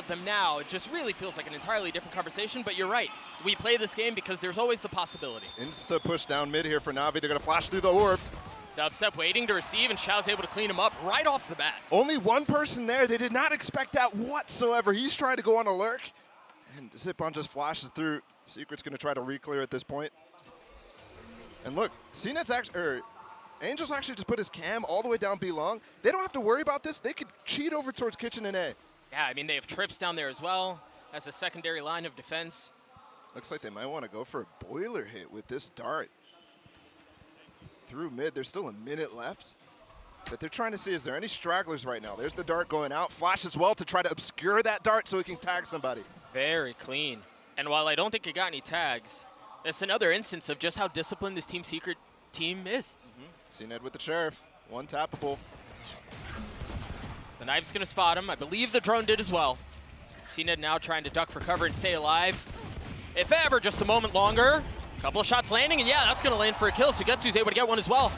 them now, it just really feels like an entirely different conversation. But you're right. We play this game because there's always the possibility. Insta push down mid here for Navi. They're going to flash through the orb. Dubstep waiting to receive, and Xiao's able to clean him up right off the bat. Only one person there. They did not expect that whatsoever. He's trying to go on a lurk, and Zipon just flashes through. Secret's going to try to re-clear at this point. And look, CNET's actually, Angel's actually just put his cam all the way down B long. They don't have to worry about this. They could cheat over towards Kitchen and A. Yeah, I mean, they have Trips down there as well as a secondary line of defense. Looks like they might want to go for a boiler hit with this dart. Through mid, there's still a minute left. But they're trying to see, is there any stragglers right now? There's the dart going out. Flash as well to try to obscure that dart so he can tag somebody. Very clean. And while I don't think he got any tags, that's another instance of just how disciplined this Team Secret team is. CNED with the Sheriff. One tappable. The Knife's going to spot him. I believe the drone did as well. CNED now trying to duck for cover and stay alive. If ever, just a moment longer. Couple of shots landing, and yeah, that's going to land for a kill. So Getsu's able to get one as well.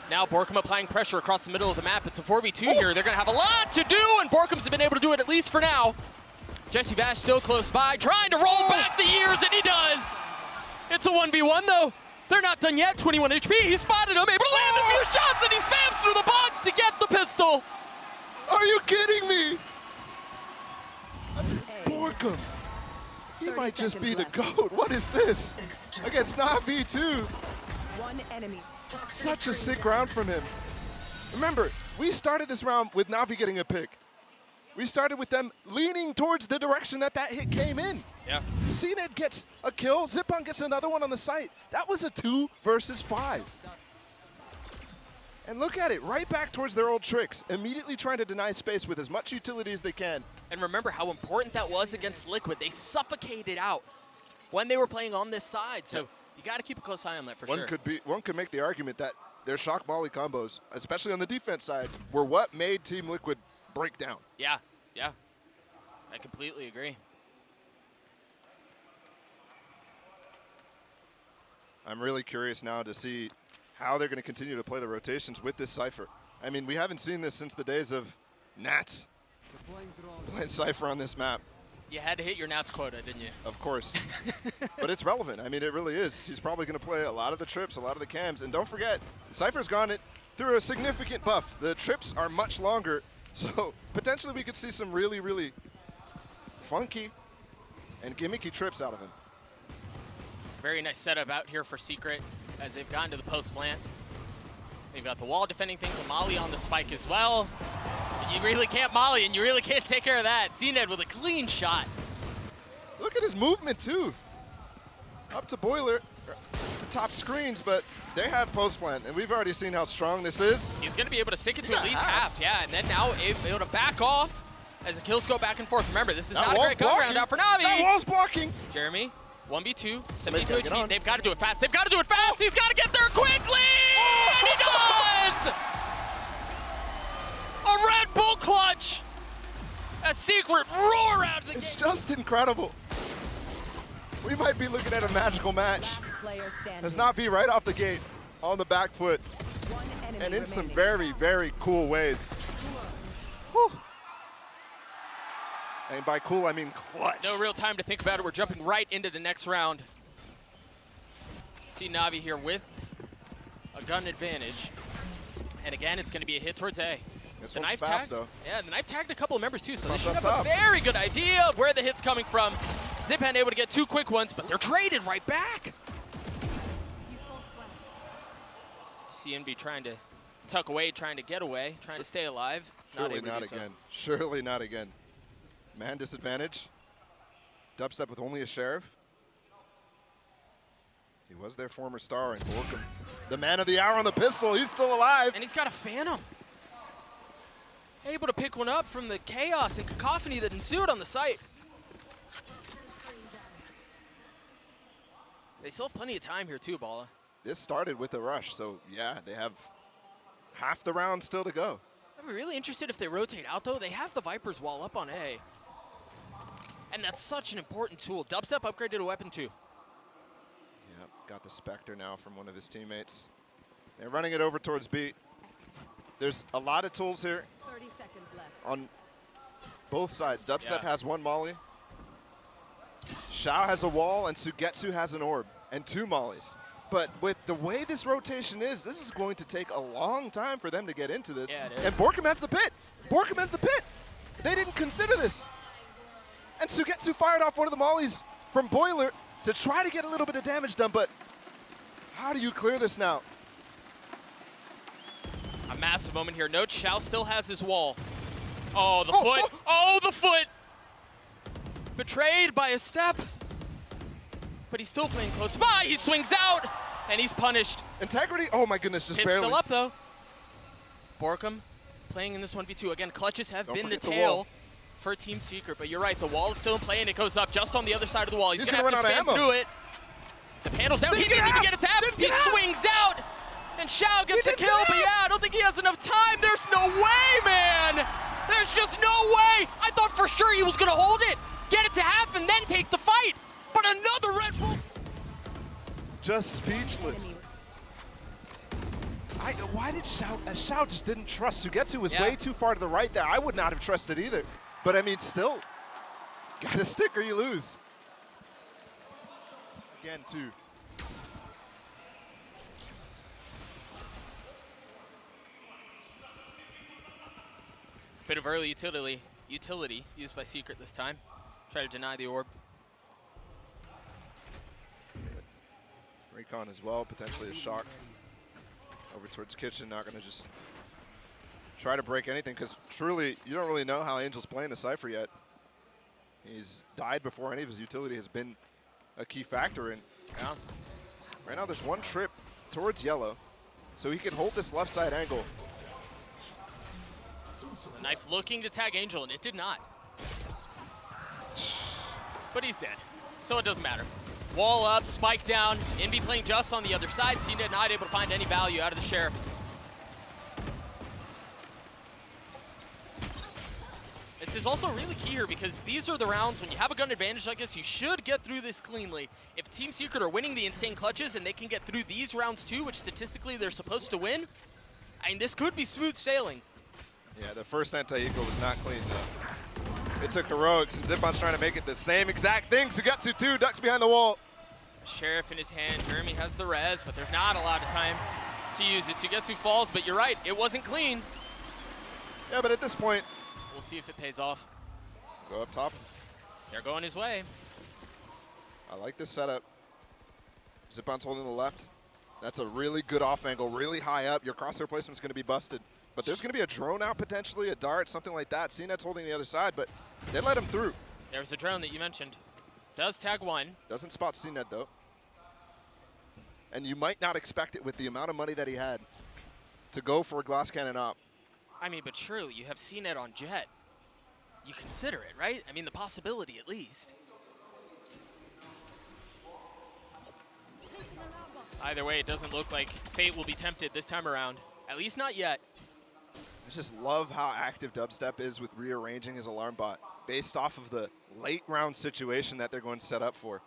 Now Borkum applying pressure across the middle of the map. It's a 4v2 here. They're going to have a lot to do, and Borkum's been able to do it at least for now. Jesse Vash still close by, trying to roll back the years, and he does. It's a 1v1, though. They're not done yet. 21 HP. He spotted him, able to land a few shots, and he spams through the box to get the pistol. Are you kidding me? Borkum. He might just be the GOAT. What is this? Against Navi, too. One enemy. Such a sick round from him. Remember, we started this round with Navi getting a pick. We started with them leaning towards the direction that hit came in. Yeah. CNED gets a kill. Zipon gets another one on the site. That was a 2 versus 5. And look at it, right back towards their old tricks, immediately trying to deny space with as much utility as they can. And remember how important that was against Liquid. They suffocated out when they were playing on this side. So you got to keep a close eye on that for sure. One could make the argument that their shock molly combos, especially on the defense side, were what made Team Liquid break down. Yeah, yeah. I completely agree. I'm really curious now to see how they're going to continue to play the rotations with this Cypher. I mean, we haven't seen this since the days of Nats playing Cypher on this map. You had to hit your Nats quota, didn't you? Of course. But it's relevant. I mean, it really is. He's probably going to play a lot of the trips, a lot of the cams. And don't forget, Cypher's gone through a significant buff. The trips are much longer, so potentially we could see some really, really funky and gimmicky trips out of him. Very nice setup out here for Secret as they've gotten to the post plant. They've got the wall defending things, a molly on the spike as well. But you really can't molly, and you really can't take care of that. CNED with a clean shot. Look at his movement, too. Up to boiler, to top screens, but they have post plant, and we've already seen how strong this is. He's going to be able to stick it to at least half, yeah. And then now able to back off as the kills go back and forth. Remember, this is not a great gun round out for Navi. That wall's blocking. Jeremy. 1v2, 72 HP. They've got to do it fast. They've got to do it fast. He's got to get there quickly. And he does! A Red Bull clutch. A Secret roar out of the gate. It's just incredible. We might be looking at a magical match. Does not be right off the gate on the back foot. And in some very, very cool ways. Whew. And by cool, I mean clutch. No real time to think about it. We're jumping right into the next round. See Navi here with a gun advantage. And again, it's going to be a hit towards A. This one's fast, though. Yeah, the Knife tagged a couple of members, too, so they should have a very good idea of where the hit's coming from. Zipan able to get 2 quick ones, but they're traded right back. CNB trying to tuck away, trying to get away, trying to stay alive. Surely not again. Surely not again. Man disadvantage. Dubstep with only a Sheriff. He was their former star in Borkum. The man of the hour on the pistol. He's still alive. And he's got a Phantom. Able to pick one up from the chaos and cacophony that ensued on the site. They still have plenty of time here too, Bala. This started with a rush, so yeah, they have half the round still to go. I'd be really interested if they rotate out, though. They have the Viper's wall up on A. And that's such an important tool. Dubstep upgraded a weapon, too. Yep, got the Spectre now from one of his teammates. They're running it over towards B. There's a lot of tools here. 30 seconds left. On Both sides. Dubstep Yeah. has one molly. Xiao has a wall, and Sugetsu has an orb and 2 mollies. But with the way this rotation is, this is going to take a long time for them to get into this. Yeah, it is. And Borkum has the pit. Borkum has the pit. They didn't consider this. And Sugetsu fired off one of the mollies from Boiler to try to get a little bit of damage done, but how do you clear this now? A massive moment here. Note Xiao still has his wall. Oh, the foot. Oh, the foot. Betrayed by a step. But he's still playing close by. He swings out, and he's punished. Integrity, oh my goodness, just Pit's barely. still up, though. Borkum playing in this 1v2. Again, clutches have Don't been the forget the tail wall. for Team Secret, but you're right. The wall is still in play, and it goes up just on the other side of the wall. He's He's going gonna to have to run out of spam ammo. through it. The panel's down. He Didn't didn't get even out. get a tap. Didn't He get out. swings out, and Xiao gets a didn't kill, get but out. yeah, I don't think he has enough time. There's no way, man. There's just no way. I thought for sure he was going to hold it, get it to half, and then take the fight. But another Red Bull. Just speechless. Why did Xiao just didn't trust? Sugetsu was Yeah. way too far to the right there. I would not have trusted either. But I mean, still, gotta stick or you lose. Again, too. Bit of early utility used by Secret this time. Try to deny the orb. Recon as well, potentially a shock. Over towards Kitchen, not gonna just try to break anything, because truly, you don't really know how Angel's playing the Cypher yet. He's died before any of his utility has been a key factor in. Yeah. Right now, there's one trip towards yellow, so he can hold this left side angle. The knife looking to tag Angel, and it did not. But he's dead, so it doesn't matter. Wall up, spike down, Envy playing just on the other side. CNED not able to find any value out of the Sheriff. This is also really key here because these are the rounds when you have a gun advantage like this, you should get through this cleanly. If Team Secret are winning the insane clutches and they can get through these rounds too, which statistically they're supposed to win, I mean, this could be smooth sailing. Yeah, the first anti-equal was not clean though. It took heroics, and Zipon's trying to make it the same exact thing. Sugetsu too, ducks behind the wall. Sheriff in his hand, Jeremy has the res, but there's not a lot of time to use it. Sugetsu falls, but you're right, it wasn't clean. Yeah, but at this point, We'll see if it pays off. go up top. They're going his way. I like this setup. Zipon's holding the left. That's a really good off angle, really high up. Your crosshair placement's going to be busted. But there's going to be a drone out potentially, a dart, something like that. CNET's holding the other side, but they let him through. There's a drone that you mentioned. Does tag one. Doesn't spot CNET though. And you might not expect it with the amount of money that he had to go for a glass cannon op. I mean, but surely you have CNET on Jet. You consider it, right? I mean, the possibility at least. Either way, it doesn't look like Fate will be tempted this time around. At least not yet. I just love how active Dubstep is with rearranging his alarm bot based off of the late round situation that they're going to set up for.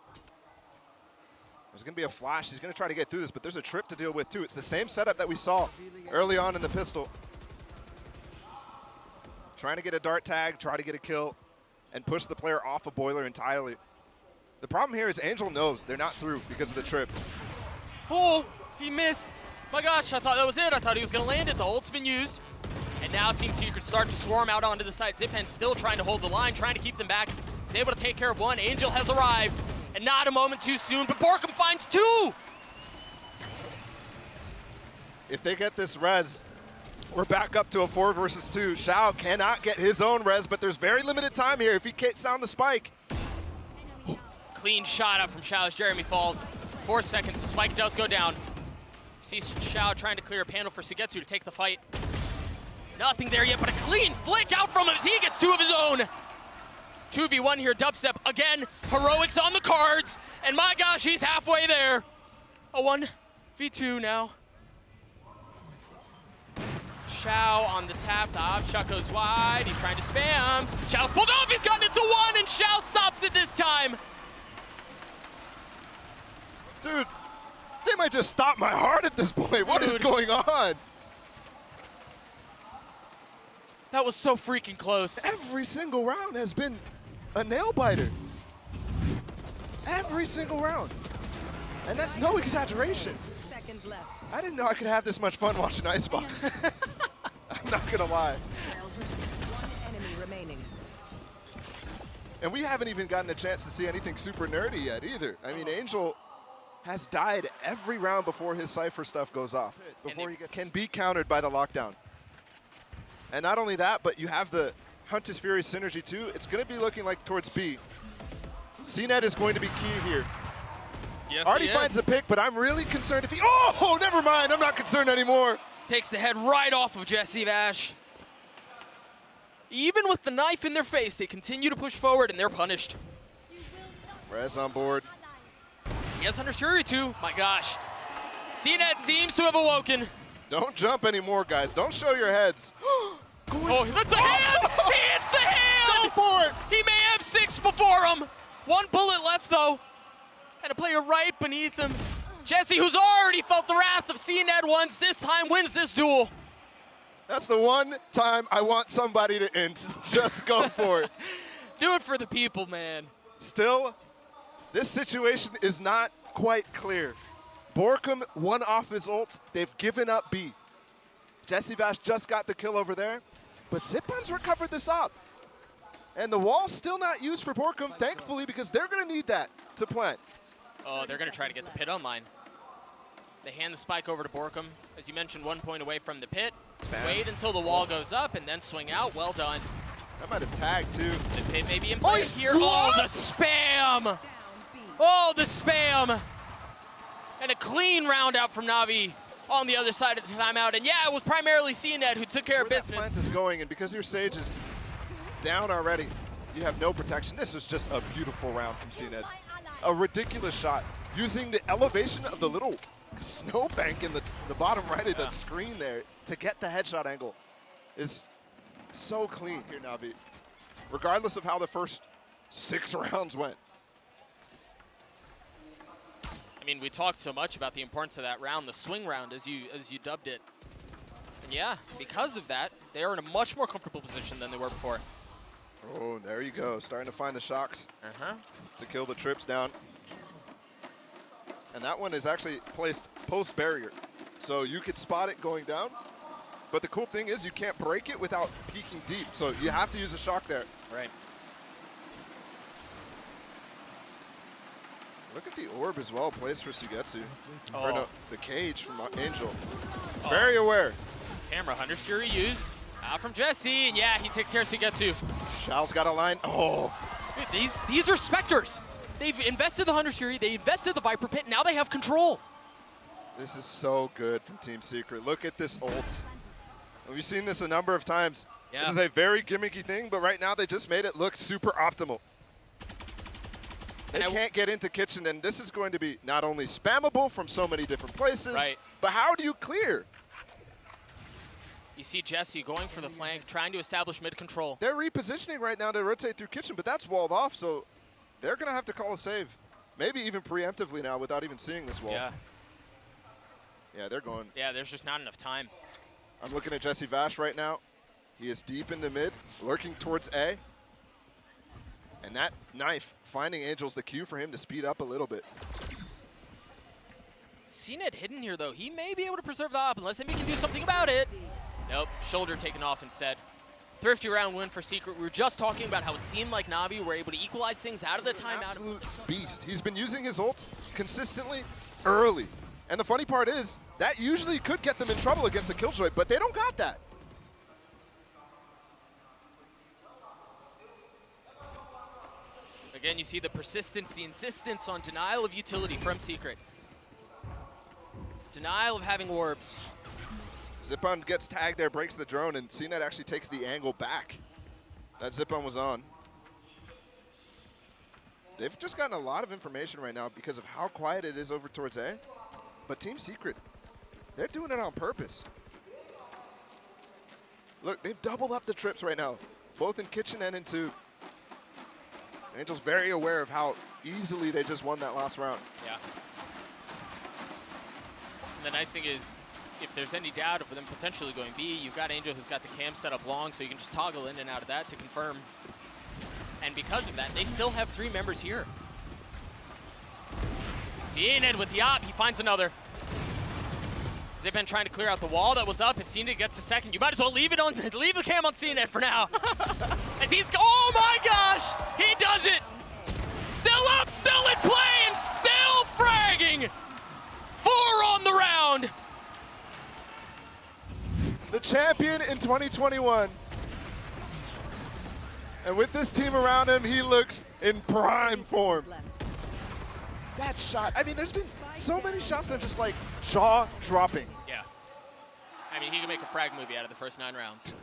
There's going to be a flash. He's going to try to get through this, but there's a trip to deal with too. It's the same setup that we saw early on in the pistol. Trying to get a dart tag, try to get a kill, and push the player off a boiler entirely. The problem here is Angel knows they're not through because of the trip. Oh, he missed. My gosh, I thought that was it. I thought he was going to land it. The ult's been used. And now Team Secret start to swarm out onto the side. Zipan still trying to hold the line, trying to keep them back. He's able to take care of one. Angel has arrived. And not a moment too soon, but Borkum finds two. If they get this res, we're back up to a 4 versus 2. Xiao cannot get his own res, but there's very limited time here if he kicks down the spike. Clean shot up from Xiao as Jeremy falls. 4 seconds, the spike does go down. See Xiao trying to clear a panel for Sugetsu to take the fight. Nothing there yet, but a clean flick out from him as he gets two of his own. 2v1 here, Dubstep again. Heroics on the cards, and my gosh, he's halfway there. A 1v2 now. Xiao on the tap, the op shot goes wide. He's trying to spam. Xiao's pulled off, he's gotten it to one, and Xiao stops it this time. Dude, they might just stop my heart at this point. What is going on? That was so freaking close. Every single round has been a nail biter. Every single round. And that's no exaggeration. Seconds left. I didn't know I could have this much fun watching ICEBOX. I'm not gonna lie. One enemy remaining. And we haven't even gotten a chance to see anything super nerdy yet either. I mean, Angel has died every round before his Cypher stuff goes off. Before he can be countered by the lockdown. And not only that, but you have the Hunter's Fury synergy too. It's gonna be looking like towards B. CNET is going to be key here. Yes, Already finds the pick, but I'm really concerned if he, oh, never mind, I'm not concerned anymore. Takes the head right off of Jesse Vash. Even with the knife in their face, they continue to push forward and they're punished. Rez on board. He has Hunter's Fury too, my gosh. CNET seems to have awoken. Don't jump anymore, guys. Don't show your heads. Oh, that's a hand! He hits the hand! Go for it! He may have 6 before him. 1 bullet left though. And a player right beneath him. Jesse, who's already felt the wrath of CNET once, this time wins this duel. That's the one time I want somebody to int. Just go for it. Do it for the people, man. Still, this situation is not quite clear. Borkum won off his ult. They've given up B. Jesse Vash just got the kill over there, but Zipon's recovered this op. And the wall's still not used for Borkum, thankfully, because they're going to need that to plant. Oh, they're going to try to get the pit online. They hand the spike over to Borkum. As you mentioned, 1 point away from the pit. Spam. Wait until the wall goes up and then swing out. Well done. That might have tagged, too. The pit may be in play he's- here. Oh, the spam! Oh, the spam! And a clean round out from Navi on the other side of the timeout. And yeah, it was primarily CNET who took care of Where that business. plant is going, and because your Sage is down already, you have no protection. This was just a beautiful round from CNET. A ridiculous shot. Using the elevation of the little snowbank in the bottom right of that screen there to get the headshot angle is so clean here, Navi. Regardless of how the first 6 rounds went. I mean, we talked so much about the importance of that round, the swing round, as you dubbed it. And yeah, because of that, they are in a much more comfortable position than they were before. Oh, there you go. Starting to find the shocks to kill the trips down. And that one is actually placed post-barrier. So you could spot it going down. But the cool thing is you can't break it without peeking deep. So you have to use a shock there. Right. Look at the orb as well, placed for Sugetsu. Oh. Or no, the cage from Angel. Very aware. Camera, Hunter's Fury used. Out from Jesse, and yeah, he takes care of Sugetsu. Shao's got a line. Oh. Dude, these are Spectres. They've invested the Hunter's Fury, they invested the Viper Pit, now they have control. This is so good from Team Secret. Look at this ult. We've seen this a number of times. Yeah. This is a very gimmicky thing, but right now they just made it look super optimal. They can't get into kitchen, and this is going to be not only spammable from so many different places, but how do you clear? You see Jesse going for the flank, trying to establish mid-control. They're repositioning right now to rotate through kitchen, but that's walled off, so they're going to have to call a save. Maybe even preemptively now without even seeing this wall. Yeah. Yeah, they're going. Yeah, there's just not enough time. I'm looking at Jesse Vash right now. He is deep into mid, lurking towards A. And that knife, finding Angel's the cue for him to speed up a little bit. CNET hidden here, though. He may be able to preserve the op unless he can do something about it. Nope, shoulder taken off instead. Thrifty round win for Secret. We were just talking about how it seemed like Navi were able to equalize things out of the timeout. Absolute beast. He's been using his ult consistently early. And the funny part is, that usually could get them in trouble against a Killjoy, but they don't got that. Again, you see the persistence, the insistence on denial of utility from Secret. Denial of having orbs. Zipon gets tagged there, breaks the drone, and CNET actually takes the angle back that Zipon was on. They've just gotten a lot of information right now because of how quiet it is over towards A. But Team Secret, they're doing it on purpose. Look, they've doubled up the trips right now, both in kitchen and in tube. Angel's very aware of how easily they just won that last round. Yeah. And the nice thing is, if there's any doubt of them potentially going B, you've got Angel who's got the cam set up long, so you can just toggle in and out of that to confirm. And because of that, they still have 3 members here. CNED with the op, he finds another. Zipan trying to clear out the wall that was up. As CNED gets a second, you might as well leave the cam on CNED for now. As he's, oh my gosh, he does it. Still up, still in play, and still fragging. 4 on the round. The champion in 2021. And with this team around him, he looks in prime form. Left. That shot, I mean, there's been so many shots that are just like jaw-dropping. Yeah. I mean, he can make a frag movie out of the first 9 rounds.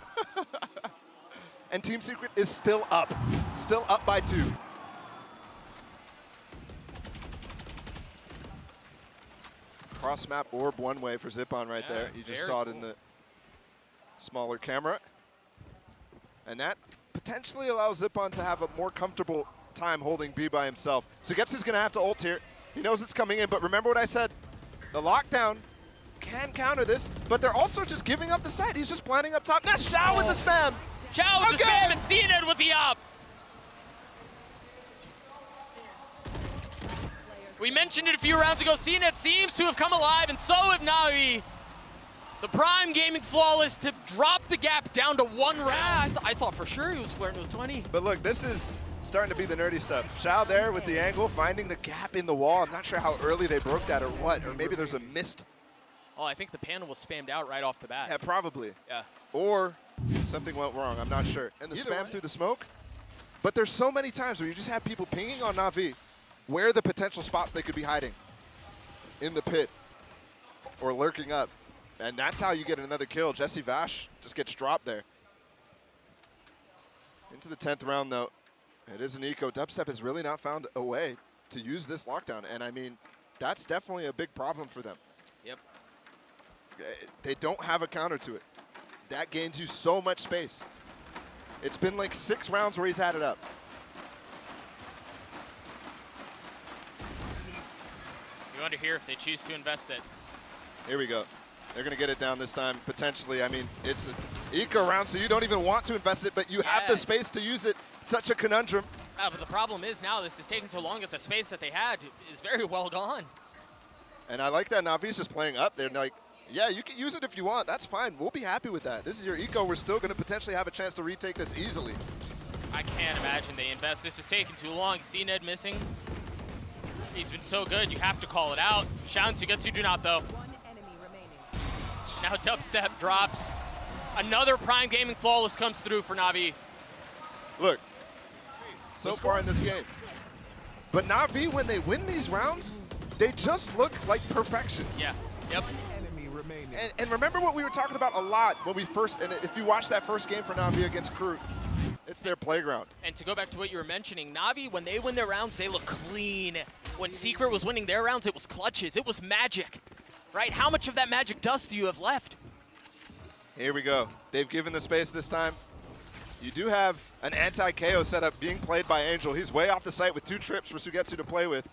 And Team Secret is still up by 2. Cross map orb one way for Zipon right Yeah, there. You just very saw it in cool. the smaller camera. And that potentially allows Zipon to have a more comfortable time holding B by himself. So Getsu's gonna have to ult here. He knows it's coming in, but remember what I said. The lockdown can counter this, but they're also just giving up the site. He's just planning up top. Now Xiao with the spam. Chow with the spam and CNED with the op. We mentioned it a few rounds ago. CNED seems to have come alive, and so have Navi. The Prime Gaming Flawless to drop the gap down to 1 round. I thought for sure he was flirting with 20. But look, this is starting to be the nerdy stuff. Xiao there with the angle, finding the gap in the wall. I'm not sure how early they broke that or what, or maybe there's a missed. Oh, I think the panel was spammed out right off the bat. Yeah, probably. Yeah. Or something went wrong, I'm not sure. And the spam through the smoke. But there's so many times where you just have people pinging on Navi where the potential spots they could be hiding. In the pit or lurking up. And that's how you get another kill. Jesse Vash just gets dropped there. Into the 10th round though. It is an eco. Dubstep has really not found a way to use this lockdown. And I mean, that's definitely a big problem for them. Yep. They don't have a counter to it. That gains you so much space. It's been like 6 rounds where he's had it up. You wonder here if they choose to invest it. Here we go. They're going to get it down this time, potentially. I mean, it's an eco round, so you don't even want to invest it, but you have the space to use it. Such a conundrum. But the problem is now this is taking so long that the space that they had is very well gone. And I like that Navi's just playing up. They're like, yeah, you can use it if you want. That's fine. We'll be happy with that. This is your eco. We're still going to potentially have a chance to retake this easily. I can't imagine they invest. This is taking too long. CNED missing. He's been so good, you have to call it out. Xiao and Sugetsu do not, though. 1 enemy remaining. Now Dubstep drops. Another Prime Gaming Flawless comes through for Navi. Look, so far in this game. But Navi, when they win these rounds, they just look like perfection. Yeah, yep. Enemy remaining. And remember what we were talking about a lot when we first, and if you watch that first game for Navi against Crew, it's their playground. And to go back to what you were mentioning, Navi, when they win their rounds, they look clean. When Secret was winning their rounds, it was clutches. It was magic, right? How much of that magic dust do you have left? Here we go. They've given the space this time. You do have an anti-KO setup being played by Angel. He's way off the site with 2 trips for Sugetsu to play with.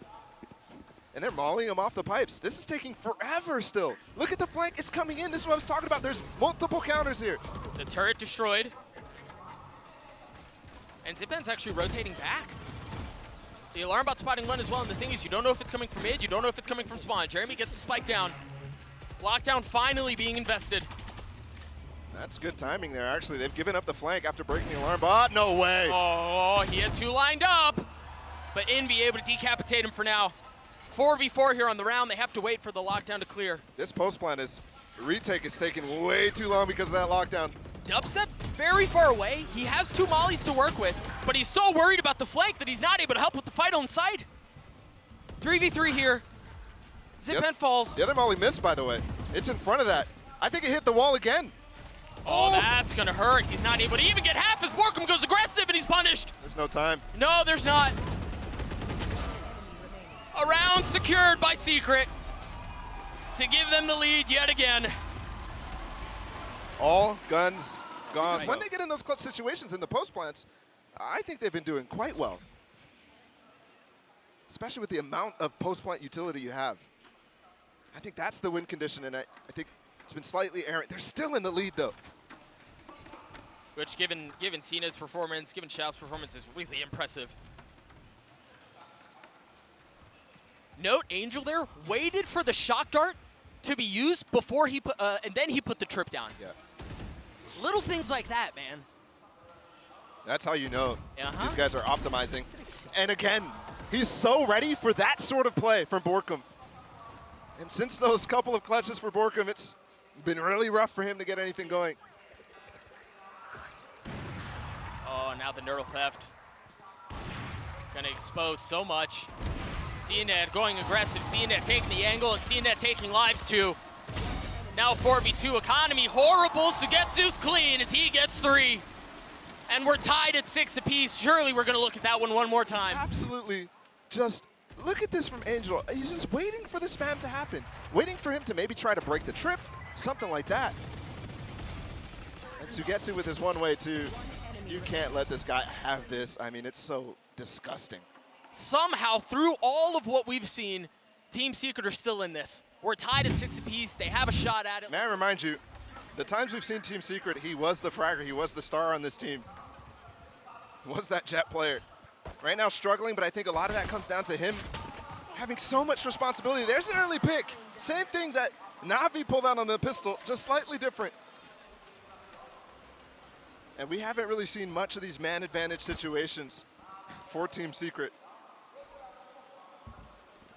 And they're mauling him off the pipes. This is taking forever still. Look at the flank. It's coming in. This is what I was talking about. There's multiple counters here. The turret destroyed. And Zipan's actually rotating back. The alarm bot spotting one as well, and the thing is, you don't know if it's coming from mid, you don't know if it's coming from spawn. Jeremy gets the spike down. Lockdown finally being invested. That's good timing there, actually. They've given up the flank after breaking the alarm bot. No way. Oh, he had 2 lined up, but Envy able to decapitate him for now. 4v4 here on the round. They have to wait for the lockdown to clear. This post plan is, retake is taking way too long because of that lockdown. Dubstep very far away. He has 2 mollies to work with, but he's so worried about the flank that he's not able to help with the fight on side. 3v3 here. Zipan falls. The other molly missed, by the way. It's in front of that. I think it hit the wall again. Oh, that's gonna hurt. He's not able to even get half as Borkum goes aggressive and he's punished. There's no time. No, there's not. A round secured by Secret to give them the lead yet again. All guns gone. When they get in those clutch situations in the post plants, I think they've been doing quite well. Especially with the amount of post plant utility you have. I think that's the win condition, and I think It's been slightly errant. They're still in the lead, though. Which, given Cena's performance, given Xiao's performance, is really impressive. Note, Angel there waited for the shock dart to be used before he put, and then he put the trip down. Yeah. Little things like that, man. That's how you know Uh-huh. these guys are optimizing. And again, he's so ready for that sort of play from Borkum. And since those couple of clutches for Borkum, it's been really rough for him to get anything going. Oh, now the Nerdle theft. Gonna expose so much. CNET going aggressive, CNET taking the angle, and CNET taking lives too. Now 4v2 economy, horrible. Sugetsu's clean as he gets 3. And we're tied at 6 apiece. Surely we're gonna look at that one more time. Absolutely. Just look at this from Angel. He's just waiting for the spam to happen. Waiting for him to maybe try to break the trip, something like that. And Sugetsu with his one way too. You can't let this guy have this. I mean, it's so disgusting. Somehow, through all of what we've seen, Team Secret are still in this. We're tied at 6 apiece. They have a shot at it. May I remind you, the times we've seen Team Secret, he was the fragger. He was the star on this team. He was that jet player. Right now struggling, but I think a lot of that comes down to him having so much responsibility. There's an early pick. Same thing that Navi pulled out on the pistol, just slightly different. And we haven't really seen much of these man advantage situations for Team Secret.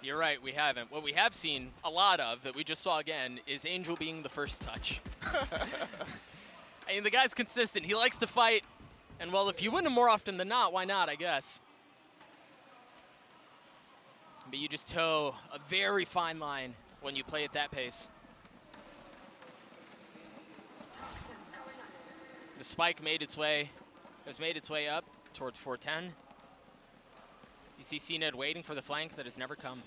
You're right, we haven't. What we have seen a lot of, that we just saw again, is Angel being the first touch. I mean, the guy's consistent. He likes to fight. And, well, if you win him more often than not, why not, I guess. But you just toe a very fine line when you play at that pace. The spike has made its way up towards 410. You see CNED waiting for the flank that has never come.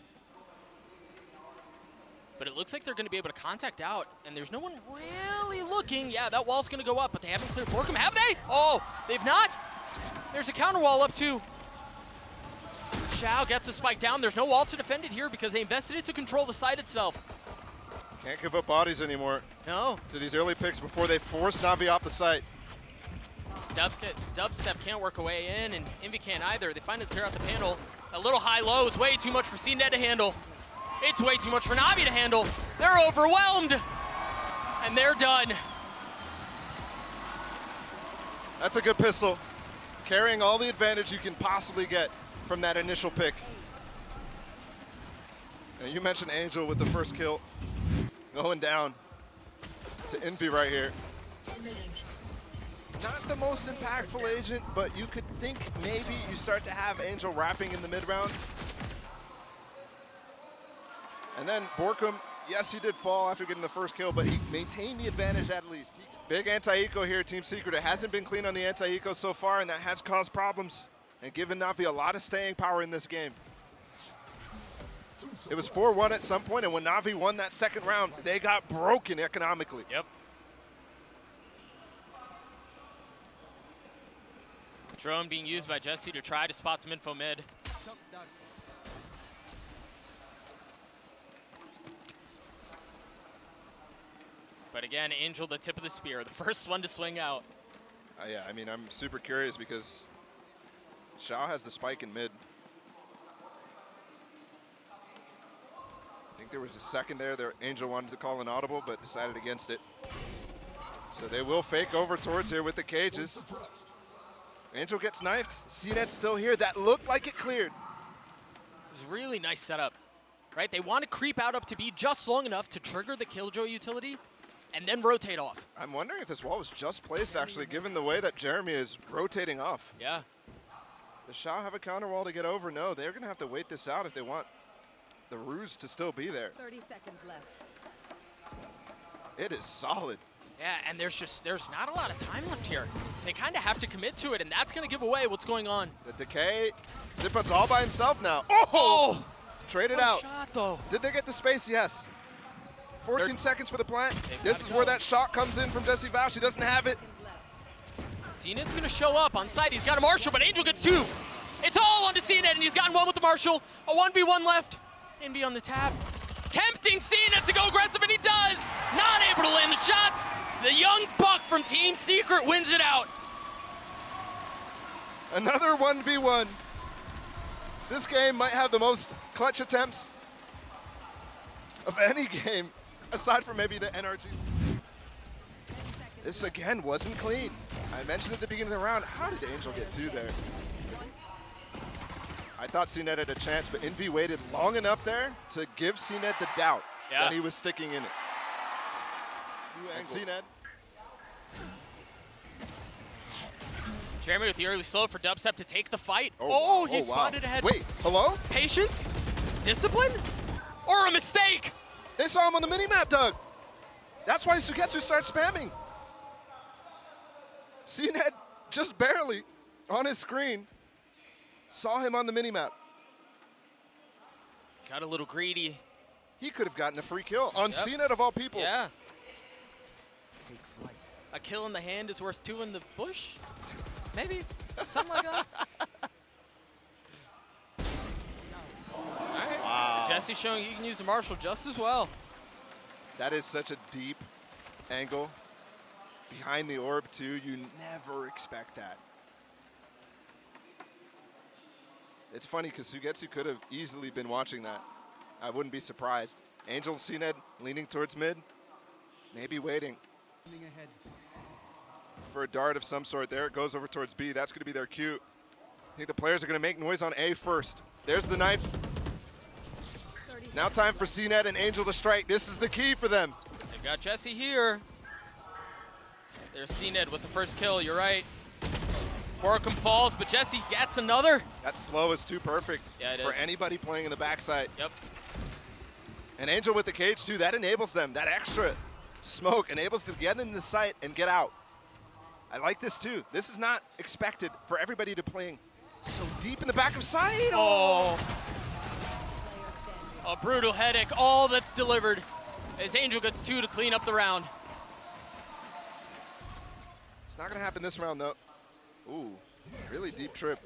But it looks like they're going to be able to contact out, and there's no one really looking. Yeah, that wall's going to go up, but they haven't cleared Borkum, have they? Oh, they've not. There's a counter wall up too. Xiao gets a spike down. There's no wall to defend it here because they invested it to control the site itself. Can't give up bodies anymore. No. To these early picks before they force Navi off the site. Dubstep can't work a way in, and Envy can't either. They finally clear out the panel. A little high-low is way too much for CNET to handle. It's way too much for Navi to handle. They're overwhelmed, and they're done. That's a good pistol. Carrying all the advantage you can possibly get from that initial pick. And you mentioned Angel with the first kill. Going down to Envy right here. Not the most impactful agent, but you could think maybe you start to have Angel wrapping in the mid-round. And then Borkum, yes, he did fall after getting the first kill, but he maintained the advantage at least. Big anti-eco here, Team Secret. It hasn't been clean on the anti-eco so far, and that has caused problems and given Navi a lot of staying power in this game. It was 4-1 at some point, and when Navi won that second round, they got broken economically. Yep. Drone being used by Jesse to try to spot some info mid. But again, Angel, the tip of the spear, the first one to swing out. Yeah, I mean, I'm super curious because Xiao has the spike in mid. I think there was a second there that Angel wanted to call an audible, but decided against it. So they will fake over towards here with the cages. Angel gets knifed. CNET's still here. That looked like it cleared. It was a really nice setup, right? They want to creep out up to B just long enough to trigger the Killjoy utility and then rotate off. I'm wondering if this wall was just placed, actually, given the way that Jeremy is rotating off. Yeah. Does Xiao have a counter wall to get over? No, they're going to have to wait this out if they want the ruse to still be there. 30 seconds left. It is solid. Yeah, and there's not a lot of time left here. They kind of have to commit to it, and that's going to give away what's going on. The decay. Zipun's all by himself now. Oh! Traded What out. shot, though. Did they get the space? Yes. 14 seconds for the plant. They've This gotta is where go. that shot comes in from Jesse Vaush. He doesn't have it. CNET's going to show up on site. He's got a Marshall, but Angel gets 2. It's all onto CNET, and he's gotten 1 with the Marshall. A 1v1 left. Envy on the tap. Tempting CNET to go aggressive, and he does. Not able to land the shots. The young buck from Team Secret wins it out. Another 1v1. This game might have the most clutch attempts of any game, aside from maybe the NRG. This again wasn't clean. I mentioned at the beginning of the round, how did Angel get 2 there? I thought CNED had a chance, but Envy waited long enough there to give CNED the doubt that he was sticking in it. And CNED. Jeremy with the early slow for Dubstep to take the fight. Oh, he spotted ahead. Wait, hello? Patience? Discipline? Or a mistake? They saw him on the minimap, Doug. That's why Sugetsu starts spamming. CNED just barely on his screen saw him on the minimap. Got a little greedy. He could have gotten a free kill on CNED of all people. Yeah. A kill in the hand is worth 2 in the bush? Maybe. Something like that. All right. Wow. Jesse showing you can use the Marshall just as well. That is such a deep angle. Behind the orb, too. You never expect that. It's funny because Sugetsu could have easily been watching that. I wouldn't be surprised. Angel CNED leaning towards mid. Maybe waiting for a dart of some sort. There it goes over towards B. That's going to be their cue. I think the players are going to make noise on A first. There's the knife. Now time for CNED and Angel to strike. This is the key for them. They got Jesse here. There's CNED with the first kill. You're right. Borkum falls, but Jesse gets another. That slow is too perfect for anybody playing in the backside. Yep. And Angel with the cage too, that enables them. That extra smoke enables them to get in the sight and get out. I like this too. This is not expected for everybody to playing so deep in the back of sight. Oh. A brutal headache, all that's delivered as Angel gets 2 to clean up the round. It's not gonna happen this round though. Ooh, really deep trip.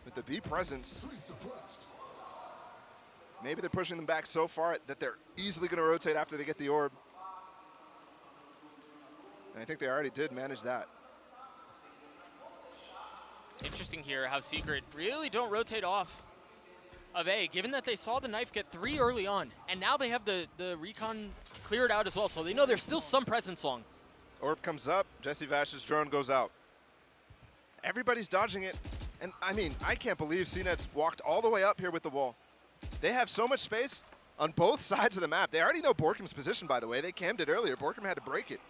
With the B presence, maybe they're pushing them back so far that they're easily gonna rotate after they get the orb. And I think they already did manage that. Interesting here how Secret really don't rotate off of A, given that they saw the knife get 3 early on, and now they have the recon cleared out as well, so they know there's still some presence long. Orb comes up, Jesse Vash's drone goes out. Everybody's dodging it, and I mean, I can't believe CNED's walked all the way up here with the wall. They have so much space on both sides of the map. They already know Borkum's position, by the way. They cammed it earlier. Borkum had to break it.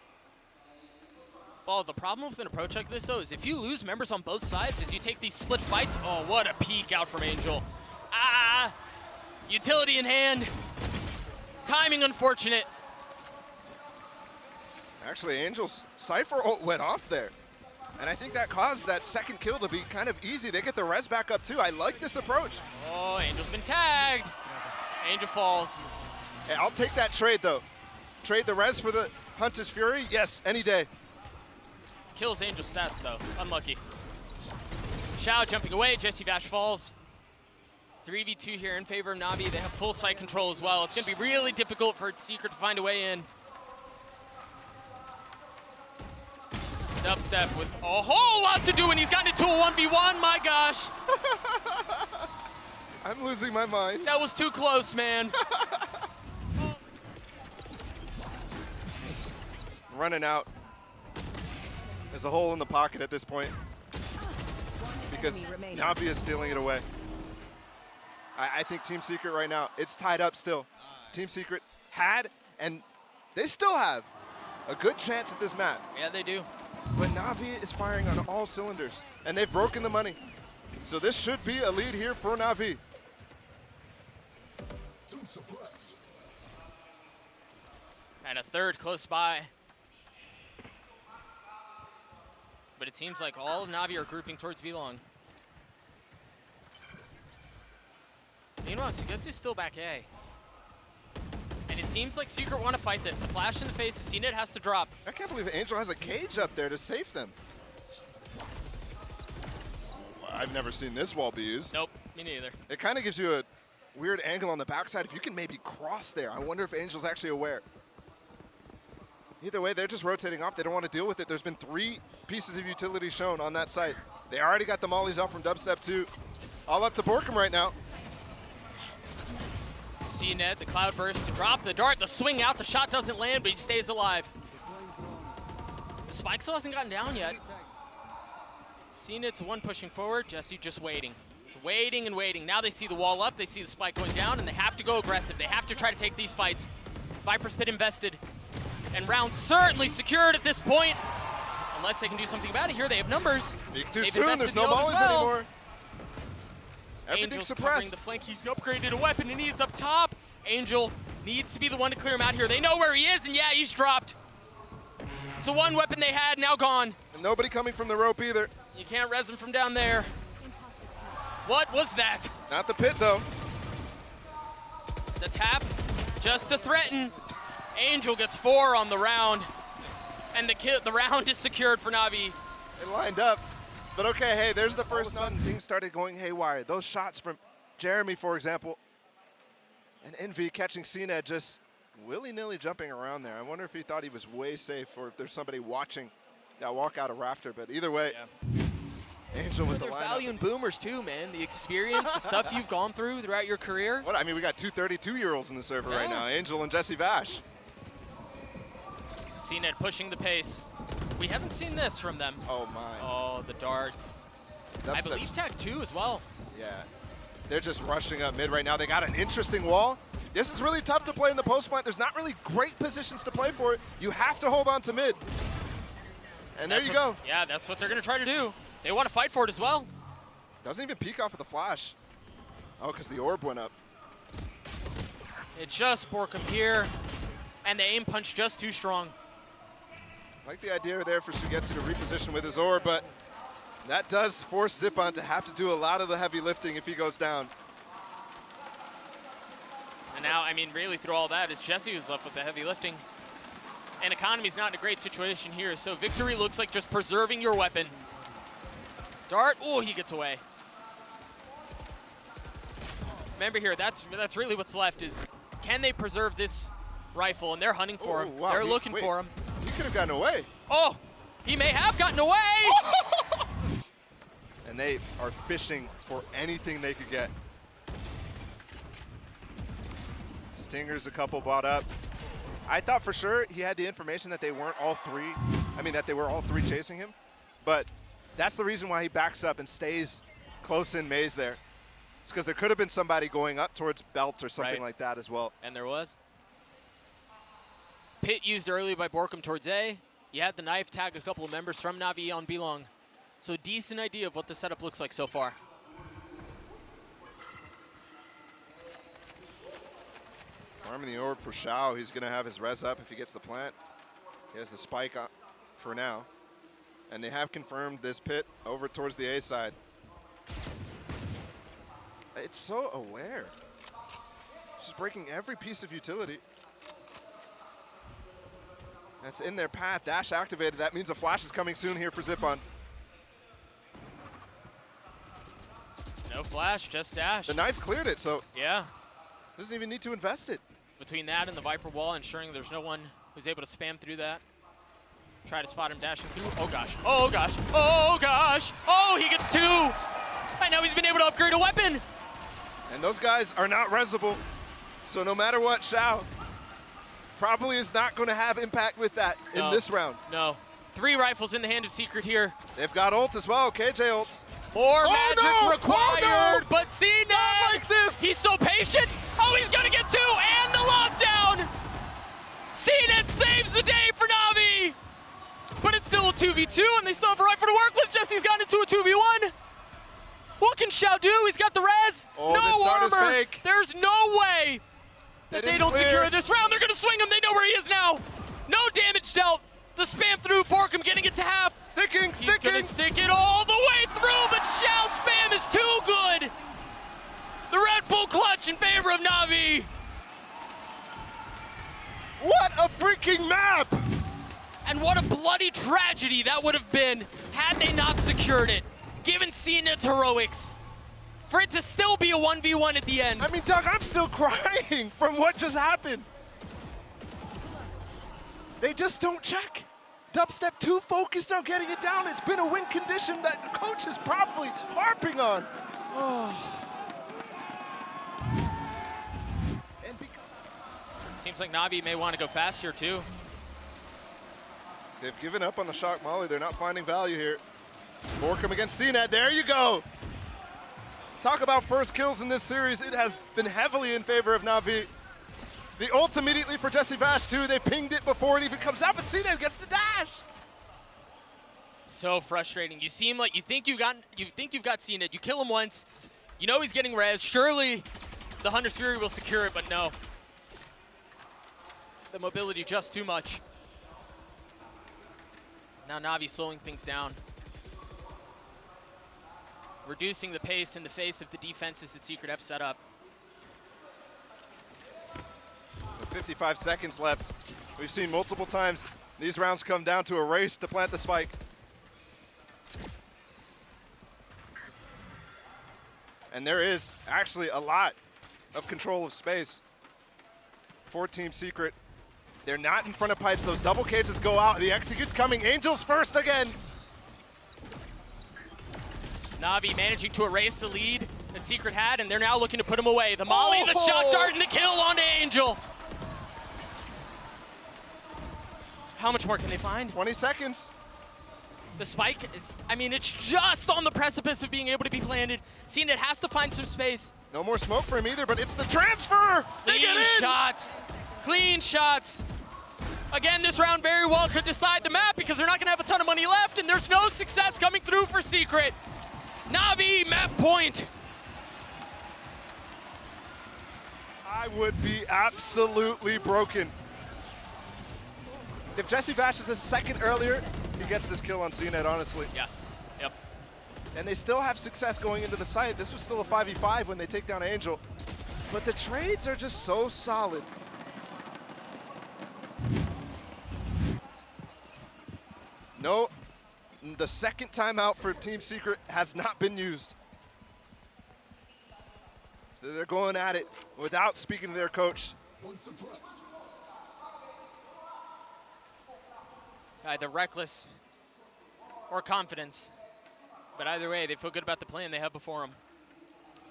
Well, the problem with an approach like this, though, is if you lose members on both sides as you take these split fights, oh, what a peek out from Angel. Ah, utility in hand. Timing unfortunate. Actually, Angel's Cypher ult went off there. And I think that caused that second kill to be kind of easy. They get the res back up too. I like this approach. Oh, Angel's been tagged. Angel falls. Hey, I'll take that trade though. Trade the res for the Hunter's Fury? Yes, any day. Kills Angel's stats though, unlucky. Xiao jumping away, Jesse Vash falls. 3v2 here in favor of Navi. They have full site control as well. It's going to be really difficult for Secret to find a way in. Dubstep with a whole lot to do, and he's gotten into a 1v1, my gosh. I'm losing my mind. That was too close, man. Running out. There's a hole in the pocket at this point because Navi is stealing it away. I think Team Secret right now, it's tied up still. Team Secret had, and they still have, a good chance at this map. Yeah, they do. But Navi is firing on all cylinders, and they've broken the money. So this should be a lead here for Navi. And a third close by. But it seems like all of Navi are grouping towards B-Long. Meanwhile, Sugetsu's still back A. And it seems like Secret want to fight this. The flash in the face, the CNED has to drop. I can't believe Angel has a cage up there to save them. I've never seen this wall be used. Nope, me neither. It kind of gives you weird angle on the backside. If you can maybe cross there, I wonder if Angel's actually aware. Either way, they're just rotating off. They don't want to deal with it. There's been 3 pieces of utility shown on that site. They already got the mollies out from Dubstep 2. All up to Borkum right now. CNED, the cloud burst to drop the dart, the swing out, the shot doesn't land, but he stays alive. The spike still hasn't gotten down yet. CNED's one pushing forward, Jesse just waiting. Waiting and waiting. Now they see the wall up, they see the spike going down, and they have to go aggressive. They have to try to take these fights. Viper's Pit invested. And round certainly secured at this point. Unless they can do something about it here. They have numbers. Too soon, there's no mollies anymore. Everything's Angel's suppressed. covering the flank. He's upgraded a weapon and he's up top. Angel needs to be the one to clear him out here. They know where he is, and yeah, he's dropped. So one weapon they had, now gone. And nobody coming from the rope either. You can't res him from down there. What was that? Not the pit, though. The tap, just to threaten. Angel gets 4 on the round, and the round is secured for Navi. They lined up. But okay, hey, there's the first one. Things started going haywire. Those shots from Jeremy, for example, and Envy catching CNED just willy-nilly jumping around there. I wonder if he thought he was way safe or if there's somebody watching that walk out a rafter. But either way, Angel with the There's lineup. value in boomers too, man. The experience, the stuff you've gone through throughout your career. What? I mean, we got 2 32-year-olds in the server right now. Angel and Jesse Vash. CNED pushing the pace. We haven't seen this from them. Oh, my. Oh, the dart. I believe tag 2 as well. Yeah. They're just rushing up mid right now. They got an interesting wall. This is really tough to play in the post plant. There's not really great positions to play for it. You have to hold on to mid. And there you go. Yeah, that's what they're going to try to do. They want to fight for it as well. Doesn't even peek off of the flash. Oh, because the orb went up. It's just Borkum here, and the aim punch just too strong. I like the idea there for Sugetsu to reposition with his orb, but that does force Zippon to have to do a lot of the heavy lifting if he goes down. And now, I mean, really through all that, is Jesse who's left with the heavy lifting. And Economy's not in a great situation here, so victory looks like just preserving your weapon. Dart, oh, he gets away. Remember here, that's really what's left is, can they preserve this rifle? And they're hunting for him. Wow, They're looking for him. He could have gotten away. Oh, he may have gotten away! And they are fishing for anything they could get. Stingers a couple bought up. I thought for sure he had the information that they weren't all 3. I mean, that they were all 3 chasing him. But that's the reason why he backs up and stays close in maze there. It's because there could have been somebody going up towards belt or something like that as well. And there was. Pit used early by Borkum towards A. You had the knife tag a couple of members from Navi on B-Long. So decent idea of what the setup looks like so far. Farming the orb for Shao. He's going to have his res up if he gets the plant. He has the spike on for now. And they have confirmed this pit over towards the A side. It's so aware. She's breaking every piece of utility. That's in their path. Dash activated. That means a flash is coming soon here for Zippon. No flash, just dash. The knife cleared it, so yeah. doesn't even need to invest it. Between that and the Viper wall, ensuring there's no one who's able to spam through that. Try to spot him dashing through. Oh gosh, oh gosh, oh gosh. Oh, he gets 2. And now he's been able to upgrade a weapon. And those guys are not resable. So no matter what, Shao probably is not going to have impact with that in this round. No. 3 rifles in the hand of Secret here. They've got ult as well, KJ ults. More magic required, oh, no. but CNED, not like this. He's so patient. Oh, he's gonna get 2, and the lockdown. CNED saves the day for Navi. But it's still a 2v2, and they still have a rifle to work with. Jesse's gotten into a 2v1. What can Shao do? He's got the res. Oh, no this start is armor. fake. There's no way that they don't secure this round. They're gonna swing him. They know where he is now. No damage dealt. The spam through, Borkum getting it to half. Sticking. He's gonna stick it all the way through, but Shao's spam is too good. The Red Bull clutch in favor of Navi. What a freaking map! And what a bloody tragedy that would have been had they not secured it, given CNED's heroics. for it to still be a 1v1 at the end. I mean, Doug, I'm still crying from what just happened. They just don't check. Dubstep too focused on getting it down. It's been a win condition that the coach is probably harping on. Oh. Seems like Navi may want to go fast here too. They've given up on the shock molly. They're not finding value here. Borkum against CNED. There you go. Talk about first kills in this series. It has been heavily in favor of Navi. The ult immediately for Jesse Vash too. They pinged it before it even comes out, but CNED gets the dash. So frustrating. You seem like you think you've got CNED. You kill him once. You know he's getting res. Surely the Hunter's Fury will secure it, but no. The mobility just too much. Now Navi slowing things down. Reducing the pace in the face of the defenses that Secret have set up. With 55 seconds left, we've seen multiple times these rounds come down to a race to plant the spike. And there is actually a lot of control of space for Team Secret. They're not in front of pipes. Those double cages go out. The execute's coming. Angels first again. Navi managing to erase the lead that Secret had, and they're now looking to put him away. The molly, the shock dart, and the kill onto Angel. How much more can they find? 20 seconds. The spike is, I mean, it's just on the precipice of being able to be planted. CNED has to find some space. No more smoke for him either, but it's the transfer. They get in. Shots. Clean shots. Again, this round very well could decide the map because they're not going to have a ton of money left, and there's no success coming through for Secret. Navi, map point. I would be absolutely broken. If Jesse Vash is a second earlier, he gets this kill on CNED, honestly. Yeah, yep. And they still have success going into the site. This was still a 5v5 when they take down Angel. But the trades are just so solid. No, the second timeout for Team Secret has not been used. So they're going at it without speaking to their coach. Either reckless or confidence. But either way, they feel good about the plan they have before them.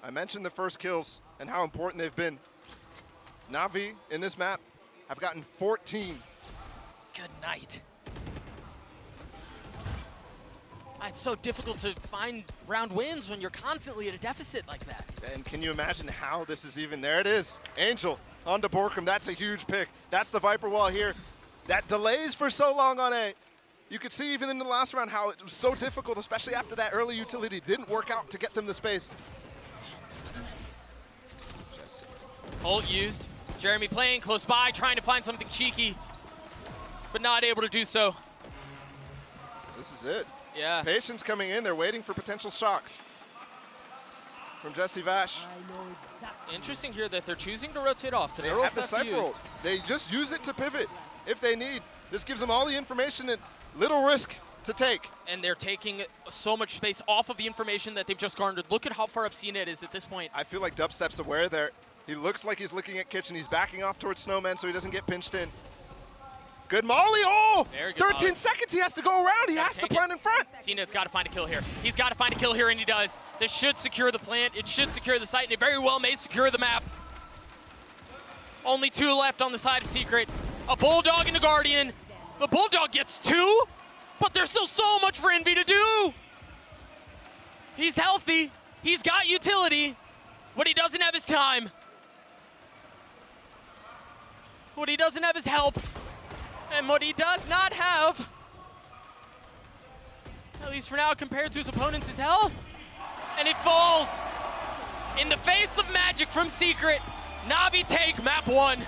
I mentioned the first kills and how important they've been. Navi in this map have gotten 14. Good night. It's so difficult to find round wins when you're constantly at a deficit like that. And can you imagine how this is even? There it is. Angel onto Borkum. That's a huge pick. That's the Viper wall here. That delays for so long on A. You could see even in the last round how it was so difficult, especially after that early utility didn't work out to get them the space. Ult used. Jeremy playing close by, trying to find something cheeky, but not able to do so. This is it. Yeah. Patience coming in. They're waiting for potential shocks from Jesse Vash. Interesting here that they're choosing to rotate off. They have the Cypher ult. They just use it to pivot if they need. This gives them all the information and little risk to take. And they're taking so much space off of the information that they've just garnered. Look at how far up CNED is at this point. I feel like Dubstep's aware there. He looks like he's looking at Kitchen. He's backing off towards Snowman so he doesn't get pinched in. Good molly. Oh! 13 seconds he has to go around. He has to plant in front. CNED's got to find a kill here. He's got to find a kill here, and he does. This should secure the plant. It should secure the site, and it very well may secure the map. Only 2 left on the side of Secret. A Bulldog and a Guardian. The Bulldog gets 2, but there's still so much for Envy to do. He's healthy. He's got utility. What he doesn't have is time. What he doesn't have is help. And what he does not have, at least for now compared to his opponents, is health. And it falls in the face of magic from Secret. Navi take map 1.